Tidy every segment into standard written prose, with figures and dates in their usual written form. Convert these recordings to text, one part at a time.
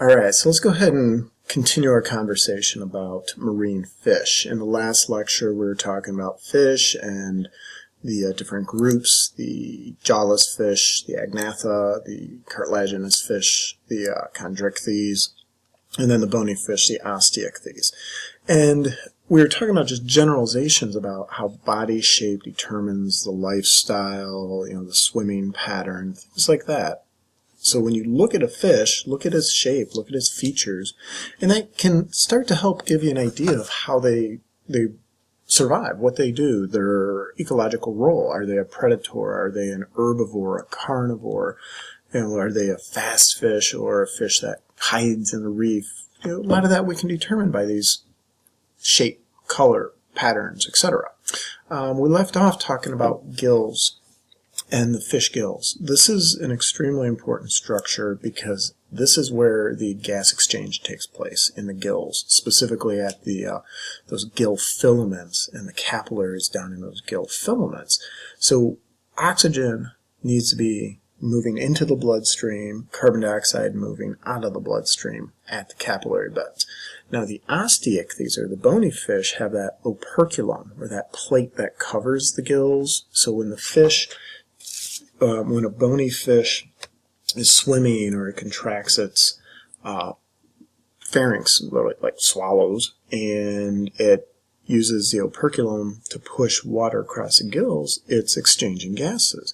Alright, so let's go ahead and continue our conversation about marine fish. In the last lecture we were talking about fish and the different groups, the jawless fish, the agnatha, the cartilaginous fish, the chondrichthyes, and then the bony fish, the osteichthyes. And we were talking about just generalizations about how body shape determines the lifestyle, the swimming pattern, things like that. So when you look at a fish, look at its shape, look at its features, and that can start to help give you an idea of how they survive, what they do, their ecological role. Are they a predator? Are they an herbivore, a carnivore? Are they a fast fish or a fish that hides in the reef? A lot of that we can determine by these shape, color, patterns, etc. We left off talking about gills and the fish gills. This is an extremely important structure because this is where the gas exchange takes place in the gills, specifically at those gill filaments and the capillaries down in those gill filaments. So oxygen needs to be moving into the bloodstream, carbon dioxide moving out of the bloodstream at the capillary beds. Now the osteichthyes, or the bony fish, have that operculum, or that plate that covers the gills. So when a bony fish is swimming or it contracts its pharynx, like swallows, and it uses the operculum to push water across the gills, it's exchanging gases.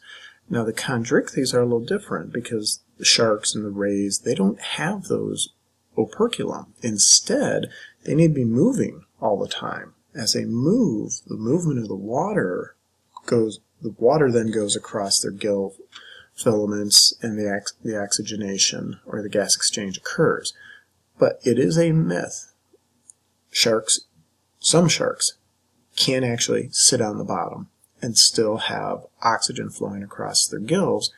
Now the chondrichthyes are a little different because the sharks and the rays, they don't have those operculum. Instead, they need to be moving all the time. As they move, the movement of the water then goes across their gill filaments and the oxygenation or the gas exchange occurs. But it is a myth. Some sharks can actually sit on the bottom and still have oxygen flowing across their gills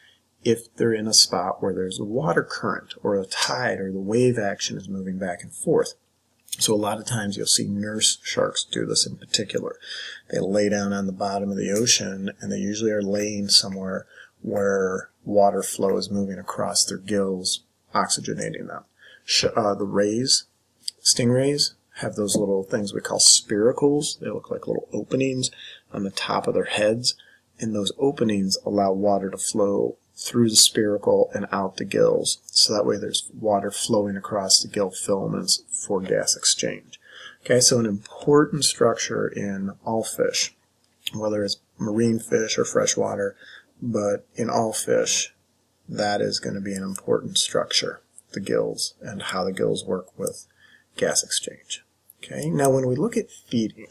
if they're in a spot where there's a water current or a tide or the wave action is moving back and forth. So a lot of times you'll see nurse sharks do this in particular. They lay down on the bottom of the ocean, and they usually are laying somewhere where water flow is moving across their gills, oxygenating them. The rays, stingrays, have those little things we call spiracles. They look like little openings on the top of their heads, and those openings allow water to flow through the spiracle and out the gills, so that way there's water flowing across the gill filaments for gas exchange. Okay, so an important structure in all fish, whether it's marine fish or freshwater, but in all fish, that is going to be an important structure, the gills, and how the gills work with gas exchange. Okay, now when we look at feeding,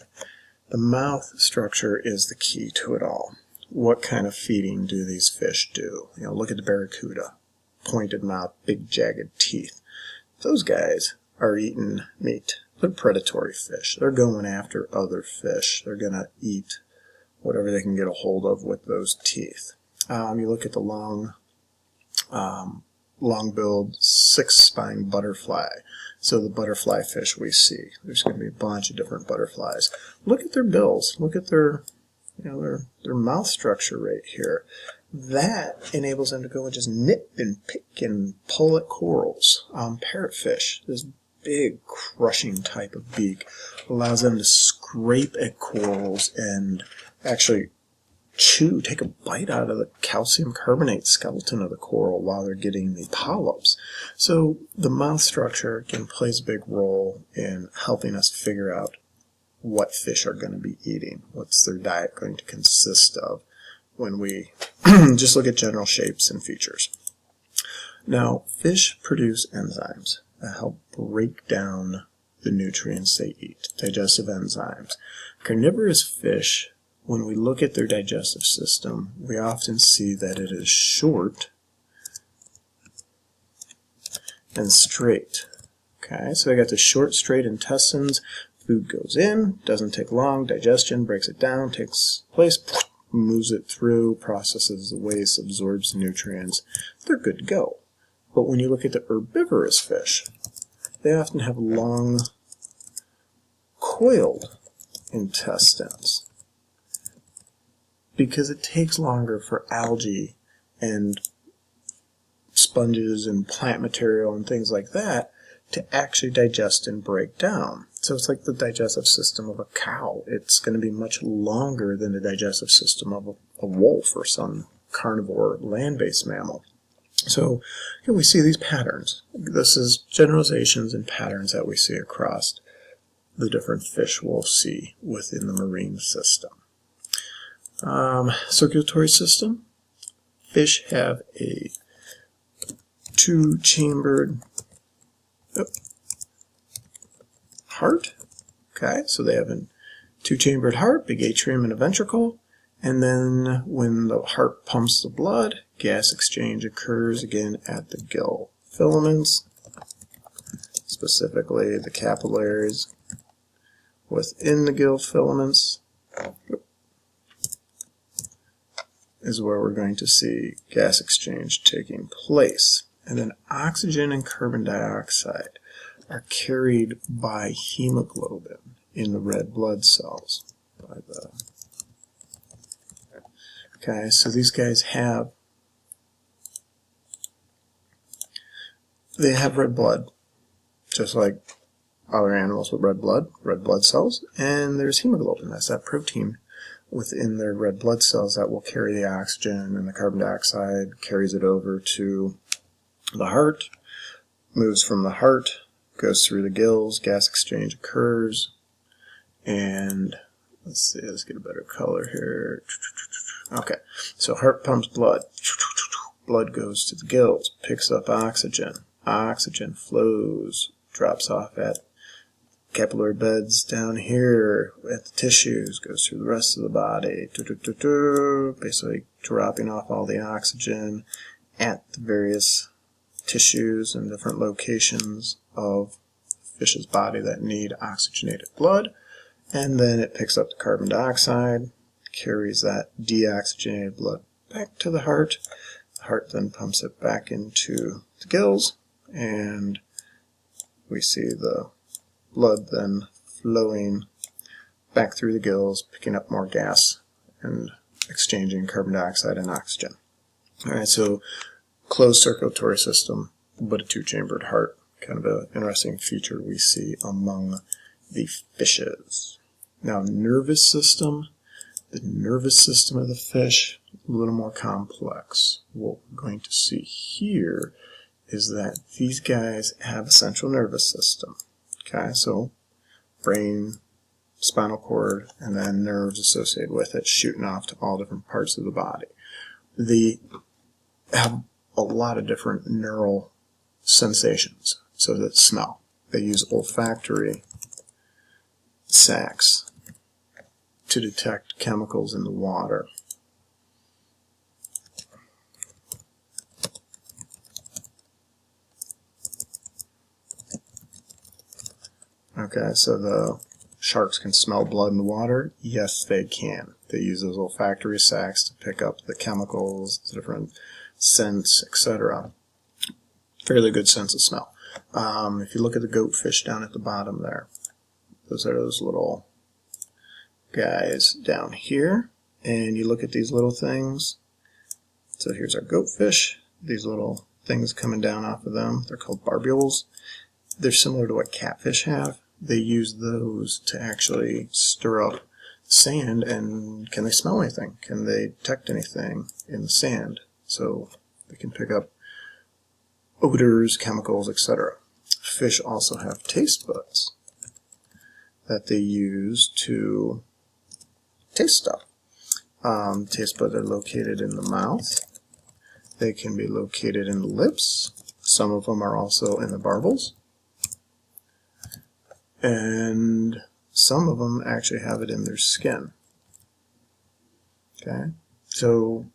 the mouth structure is the key to it all. What kind of feeding do these fish do? Look at the barracuda, pointed mouth, big jagged teeth. Those guys are eating meat. They're predatory fish. They're going after other fish. They're going to eat whatever they can get a hold of with those teeth. You look at the long-billed, six-spined butterfly. So the butterfly fish we see, there's going to be a bunch of different butterflies. Look at their bills. Look at their mouth structure right here. That enables them to go and just nip and pick and pull at corals. Parrotfish, this big crushing type of beak, allows them to scrape at corals and actually take a bite out of the calcium carbonate skeleton of the coral while they're getting the polyps. So the mouth structure again plays a big role in helping us figure out what fish are going to be eating, what's their diet going to consist of when we just look at general shapes and features. Now, fish produce enzymes that help break down the nutrients they eat, digestive enzymes. Carnivorous fish, when we look at their digestive system, we often see that it is short and straight. Okay, so they got the short, straight intestines. Food goes in, doesn't take long, digestion breaks it down, takes place, moves it through, processes the waste, absorbs the nutrients. They're good to go. But when you look at the herbivorous fish, they often have long, coiled intestines because it takes longer for algae and sponges and plant material and things like that to actually digest and break down. So it's like the digestive system of a cow. It's going to be much longer than the digestive system of a wolf or some carnivore land-based mammal. So we see these patterns. This is generalizations and patterns that we see across the different fish we'll see within the marine system. Circulatory system. Fish have a two-chambered heart. Okay, so they have a two-chambered heart, big atrium and a ventricle. And then when the heart pumps the blood, gas exchange occurs again at the gill filaments, specifically the capillaries within the gill filaments is where we're going to see gas exchange taking place. And then oxygen and carbon dioxide are carried by hemoglobin in the red blood cells. Okay, so these guys have red blood, just like other animals with red blood cells, and there's hemoglobin. That's that protein within their red blood cells that will carry the oxygen and the carbon dioxide, carries it over to the heart, moves from the heart, goes through the gills, gas exchange occurs, and let's see, let's get a better color here. Okay, so heart pumps blood. Blood goes to the gills, picks up oxygen. Oxygen flows, drops off at capillary beds down here at the tissues, goes through the rest of the body, basically dropping off all the oxygen at the various tissues and different locations of the fish's body that need oxygenated blood. And then it picks up the carbon dioxide, carries that deoxygenated blood back to the heart. The heart then pumps it back into the gills, and we see the blood then flowing back through the gills, picking up more gas and exchanging carbon dioxide and oxygen. Alright, so closed circulatory system, but a two-chambered heart. Kind of an interesting feature we see among the fishes. Now, nervous system. The nervous system of the fish, a little more complex. What we're going to see here is that these guys have a central nervous system. Okay, so brain, spinal cord, and then nerves associated with it, shooting off to all different parts of the body. They have a lot of different neural sensations, so that smell. They use olfactory sacs to detect chemicals in the water. Okay, so the sharks can smell blood in the water? Yes, they can. They use those olfactory sacs to pick up the chemicals, different scents, etc. Fairly good sense of smell. If you look at the goatfish down at the bottom there, those are those little guys down here, and you look at these little things. So here's our goatfish. These little things coming down off of them, they're called barbules. They're similar to what catfish have. They use those to actually stir up sand, and can they smell anything? Can they detect anything in the sand? So they can pick up odors, chemicals, etc. Fish also have taste buds that they use to taste stuff. Taste buds are located in the mouth. They can be located in the lips. Some of them are also in the barbels. And some of them actually have it in their skin. Okay, so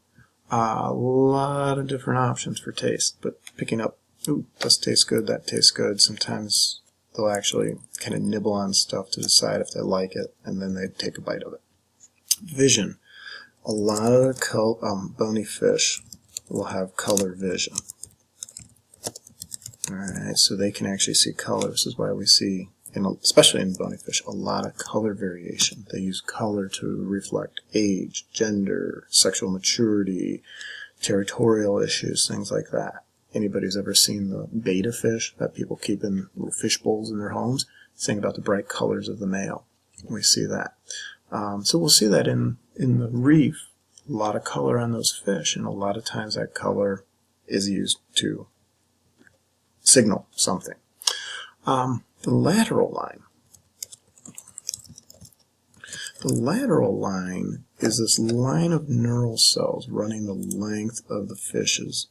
a lot of different options for taste, but picking up, ooh, this tastes good, that tastes good. Sometimes they'll actually kind of nibble on stuff to decide if they like it, and then they take a bite of it. Vision. A lot of the bony fish will have color vision. Alright, so they can actually see color. This is why we see, especially in bony fish, a lot of color variation. They use color to reflect age, gender, sexual maturity, territorial issues, things like that. anybody's ever seen the betta fish that people keep in little fish bowls in their homes, saying about the bright colors of the male. We see that. So we'll see that in the reef, a lot of color on those fish, and a lot of times that color is used to signal something. The lateral line. The lateral line is this line of neural cells running the length of the fish's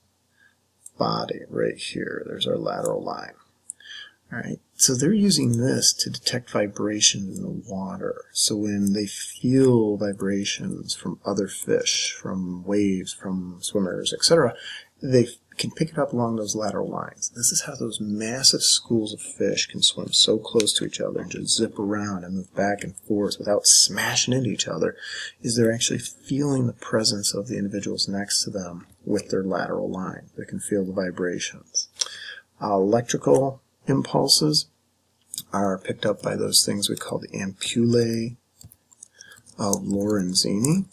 body right here. There's our lateral line. All right, so they're using this to detect vibrations in the water. So when they feel vibrations from other fish, from waves, from swimmers, etc., they can pick it up along those lateral lines. This is how those massive schools of fish can swim so close to each other and just zip around and move back and forth without smashing into each other, is they're actually feeling the presence of the individuals next to them with their lateral line. They can feel the vibrations. Electrical impulses are picked up by those things we call the ampullae of Lorenzini.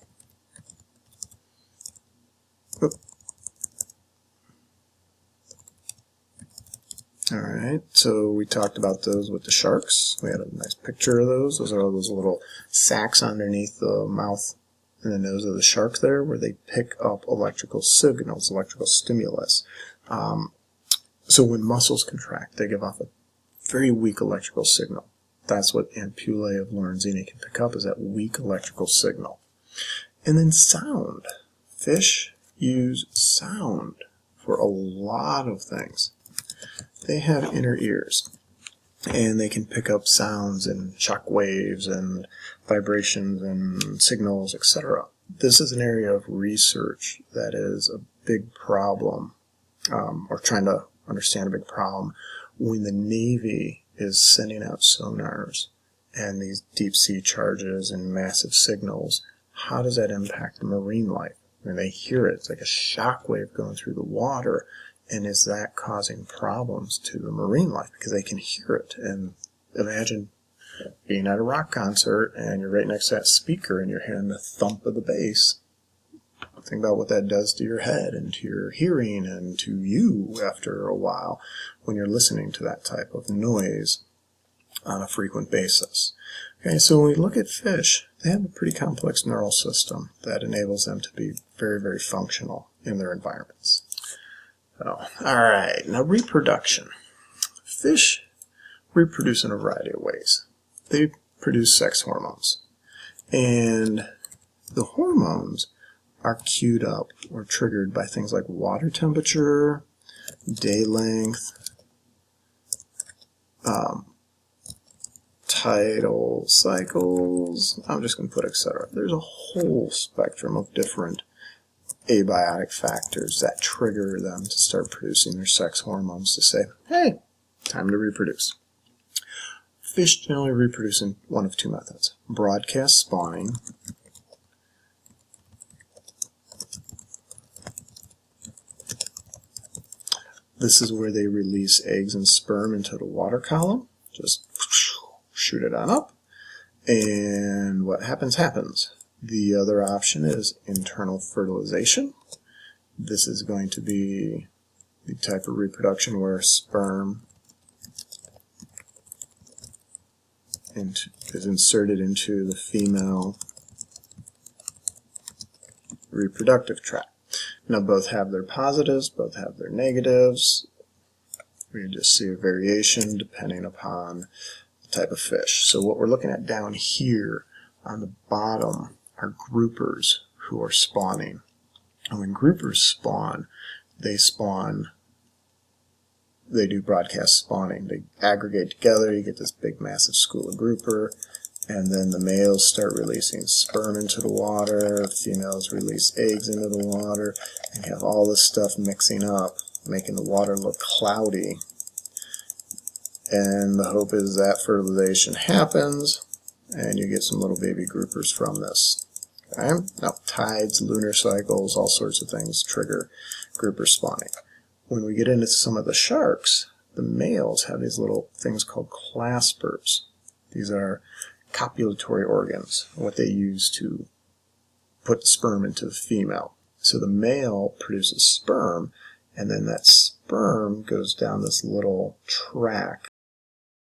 Alright, so we talked about those with the sharks. We had a nice picture of those. Those are all those little sacs underneath the mouth and the nose of the shark there, where they pick up electrical signals, electrical stimulus. So when muscles contract, they give off a very weak electrical signal. That's what ampullae of Lorenzini can pick up, is that weak electrical signal. And then sound. Fish use sound for a lot of things. They have inner ears, and they can pick up sounds and shock waves and vibrations and signals, etc. This is an area of research that is a big problem, or trying to understand a big problem, when the Navy is sending out sonars and these deep sea charges and massive signals. How does that impact the marine life? When they hear it, it's like a shock wave going through the water. And is that causing problems to the marine life? Because they can hear it. And imagine being at a rock concert and you're right next to that speaker and you're hearing the thump of the bass. Think about what that does to your head and to your hearing and to you after a while when you're listening to that type of noise on a frequent basis. Okay, so when we look at fish, they have a pretty complex neural system that enables them to be very, very functional in their environments. So, alright, now reproduction. Fish reproduce in a variety of ways. They produce sex hormones. And the hormones are cued up or triggered by things like water temperature, day length, tidal cycles, I'm just going to put etc. There's a whole spectrum of different abiotic factors that trigger them to start producing their sex hormones to say, hey, time to reproduce. Fish generally reproduce in one of two methods. Broadcast spawning, this is where they release eggs and sperm into the water column, just shoot it on up, and what happens, happens. The other option is internal fertilization. This is going to be the type of reproduction where sperm is inserted into the female reproductive tract. Now both have their positives, both have their negatives. We just see a variation depending upon the type of fish. So what we're looking at down here on the bottom are groupers who are spawning. And when groupers spawn, they do broadcast spawning. They aggregate together, you get this big massive school of grouper, and then the males start releasing sperm into the water, females release eggs into the water, and you have all this stuff mixing up, making the water look cloudy. And the hope is that fertilization happens, and you get some little baby groupers from this. Okay? Now, tides, lunar cycles, all sorts of things trigger grouper spawning. When we get into some of the sharks, the males have these little things called claspers. These are copulatory organs, what they use to put sperm into the female. So the male produces sperm, and then that sperm goes down this little track